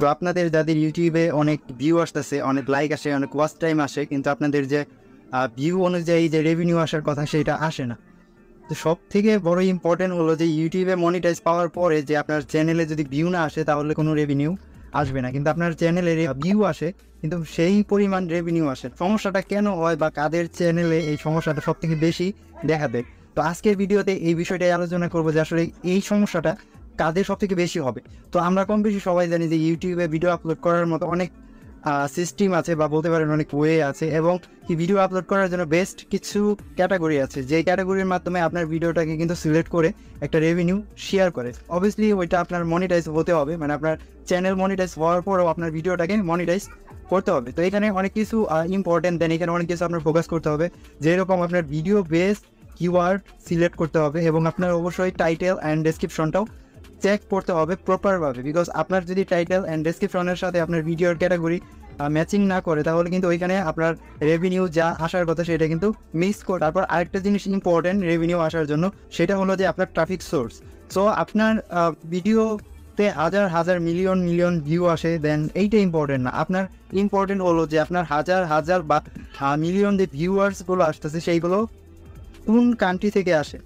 তো আপনাদের যাদের ইউটিউবে অনেক ভিউ আসতেছে, অনেক লাইক আসে, অনেক ওয়াচ টাইম আসে, কিন্তু আপনাদের যে ভিউ অনুযায়ী যে রেভিনিউ আসার কথা সেটা আসে না। তো সব থেকে বড় ইম্পর্টেন্ট হলো যে ইউটিউবে মনিটাইজ পাওয়ার পরে যে আপনার চ্যানেলে যদি ভিউ না আসে তাহলে কোনো রেভিনিউ আসবে না, কিন্তু আপনার চ্যানেলে ভিউ আসে কিন্তু সেই পরিমাণ রেভিনিউ আসে। সমস্যাটা কেন হয় বা কাদের চ্যানেলে এই সমস্যাটা সব থেকে বেশি দেখা দেয়? তো আজকের ভিডিওতে এই বিষয়টাই আলোচনা করবো যে আসলে এই সমস্যাটা কাদের সব থেকে বেশি হবে। তো আমরা কম বেশি সবাই জানি যে ইউটিউবে ভিডিও আপলোড করার মতো অনেক সিস্টেম আছে বা বলতে পারেন অনেক ওয়ে আছে, এবং কি ভিডিও আপলোড করার জন্য বেস্ট কিছু ক্যাটাগরি আছে, যে ক্যাটাগরির মাধ্যমে আপনার ভিডিওটাকে কিন্তু সিলেক্ট করে একটা রেভিনিউ শেয়ার করে। অবভিয়াসলি ওইটা আপনার মনিটাইজ হতে হবে, মানে আপনার চ্যানেল মনিটাইজ হওয়ার পরেও আপনার ভিডিওটাকে মনিটাইজ করতে হবে। তো এখানে অনেক কিছু ইম্পর্টেন্ট, দেন এখানে অনেক কিছু আপনার ফোকাস করতে হবে, যেরকম আপনার ভিডিও বেস কিওয়ার্ড সিলেক্ট করতে হবে, এবং আপনার অবশ্যই টাইটেল অ্যান্ড ডেসক্রিপশনটাও চেক করতে হবে প্রপারভাবে। বিকজ আপনার যদি টাইটেল অ্যান্ড ডেসক্রিপশনের সাথে আপনার ভিডিওর ক্যাটাগরি ম্যাচিং না করে তাহলে কিন্তু ওইখানে আপনার রেভিনিউ যা আসার কথা সেটা কিন্তু মিস করে। তারপর আরেকটা জিনিস ইম্পর্টেন্ট রেভিনিউ আসার জন্য, সেটা হলো যে আপনার ট্রাফিক সোর্স। সো আপনার ভিডিওতে হাজার হাজার মিলিয়ন মিলিয়ন ভিউ আসে, দেন এইটা ইম্পর্টেন্ট না। আপনার ইম্পর্টেন্ট হলো যে আপনার হাজার হাজার বা মিলিয়ন যে ভিউয়ার্সগুলো আসতেছে সেইগুলো কোন কান্ট্রি থেকে আসে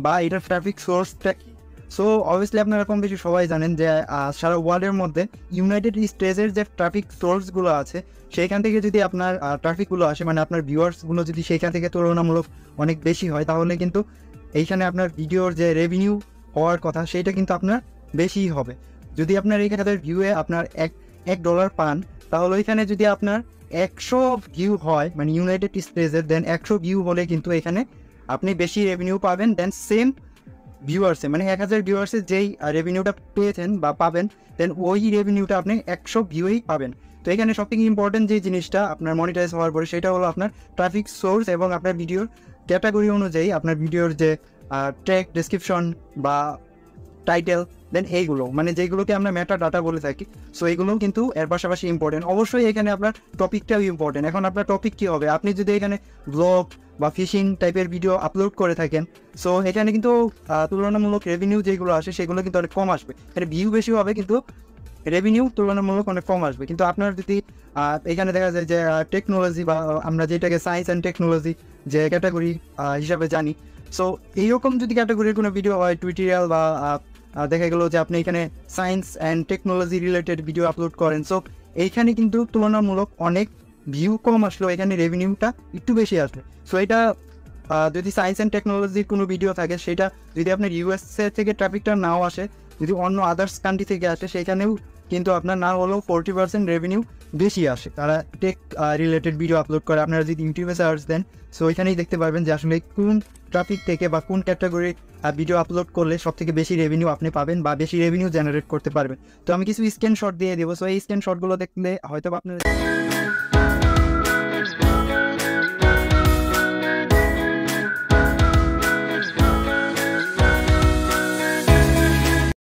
বা এটার ট্রাফিক সোর্সটা কি। সো অবভিয়াসলি আপনারা কম বেশি সবাই জানেন যে সারা ওয়ার্ল্ডের মধ্যে ইউনাইটেড স্টেটসের যে ট্রাফিক সোর্সগুলো আছে সেইখান থেকে যদি আপনার ট্রাফিকগুলো আসে, মানে আপনার ভিউয়ার্সগুলো যদি সেইখান থেকে তুলনামূলক অনেক বেশি হয় তাহলে কিন্তু এইখানে আপনার ভিডিওর যে রেভিনিউ হওয়ার কথা সেইটা কিন্তু আপনার বেশিই হবে। যদি আপনার এইখানে ভিউয়ে আপনার $1 পান, তাহলে ওইখানে যদি আপনার 100 ভিউ হয়, মানে ইউনাইটেড স্টেটসের, দেন 100 ভিউ হলে কিন্তু এখানে আপনি বেশি রেভিনিউ পাবেন দেন সেম ভিউয়ার্সে, মানে 1000 ভিউয়ার্সে যেই রেভিনিউটা পেয়েছেন বা পাবেন, দেন ওই রেভিনিউটা আপনি 100 ভিউই পাবেন। তো এখানে সবথেকে ইম্পর্টেন্ট যে জিনিসটা আপনার মনিটাইজ হওয়ার পরে সেটা হলো আপনার ট্রাফিক সোর্স, এবং আপনার ভিডিওর ক্যাটাগরি অনুযায়ী আপনার ভিডিওর যে ট্যাগ, ডেসক্রিপশন বা টাইটেল, দেন এইগুলো মানে যেগুলোকে আমরা মেটা ডাটা বলে থাকি। সো এইগুলোও কিন্তু এর পাশাপাশি ইম্পর্টেন্ট। অবশ্যই এখানে আপনার টপিকটাও ইম্পর্টেন্ট। এখন আপনার টপিক কী হবে? আপনি যদি এখানে ব্লগ বা ফিশিং টাইপের ভিডিও আপলোড করে থাকেন, সো এখানে কিন্তু তুলনামূলক রেভিনিউ যেগুলো আসে সেগুলো কিন্তু অনেক কম আসবে। এখানে ভিউ বেশি হবে কিন্তু রেভিনিউ তুলনামূলক অনেক কম আসবে। কিন্তু আপনার যদি এখানে দেখা যায় যে টেকনোলজি বা আমরা যেটাকে সায়েন্স অ্যান্ড টেকনোলজি যে ক্যাটাগরি হিসাবে জানি, সো এইরকম যদি ক্যাটাগরির কোনো ভিডিও হয়, টিউটোরিয়াল বা দেখা গেলো যে আপনি এখানে science and technology related video upload করেন, সো এইখানে কিন্তু তুলনামূলক অনেক ভিউ কম আসলেও এখানে রেভিনিউটা একটু বেশি আসবে। সো এটা যদি সায়েন্স অ্যান্ড টেকনোলজির কোনো ভিডিও থাকে, সেটা যদি আপনার ইউএসএ থেকে ট্রাফিকটা নাও আসে, যদি অন্য আদার্স কান্ট্রি থেকে আসে, সেখানেও কিন্তু আপনার না হলেও 40% রেভিনিউ বেশি আসে। তারা টেক রিলেটেড ভিডিও আপলোড করে। আপনারা যদি ইউটিউবে সার্চ দেন, সো ওইখানেই দেখতে পারবেন যে আসলে কোন ট্রাফিক থেকে বা কোন ক্যাটাগরির ভিডিও আপলোড করলে সব থেকে বেশি রেভিনিউ আপনি পাবেন বা বেশি রেভিনিউ জেনারেট করতে পারবেন। তো আমি কিছু স্ক্রিনশট দিয়ে দেবো। সো এই স্ক্রিনশটগুলো দেখলে হয়তো আপনার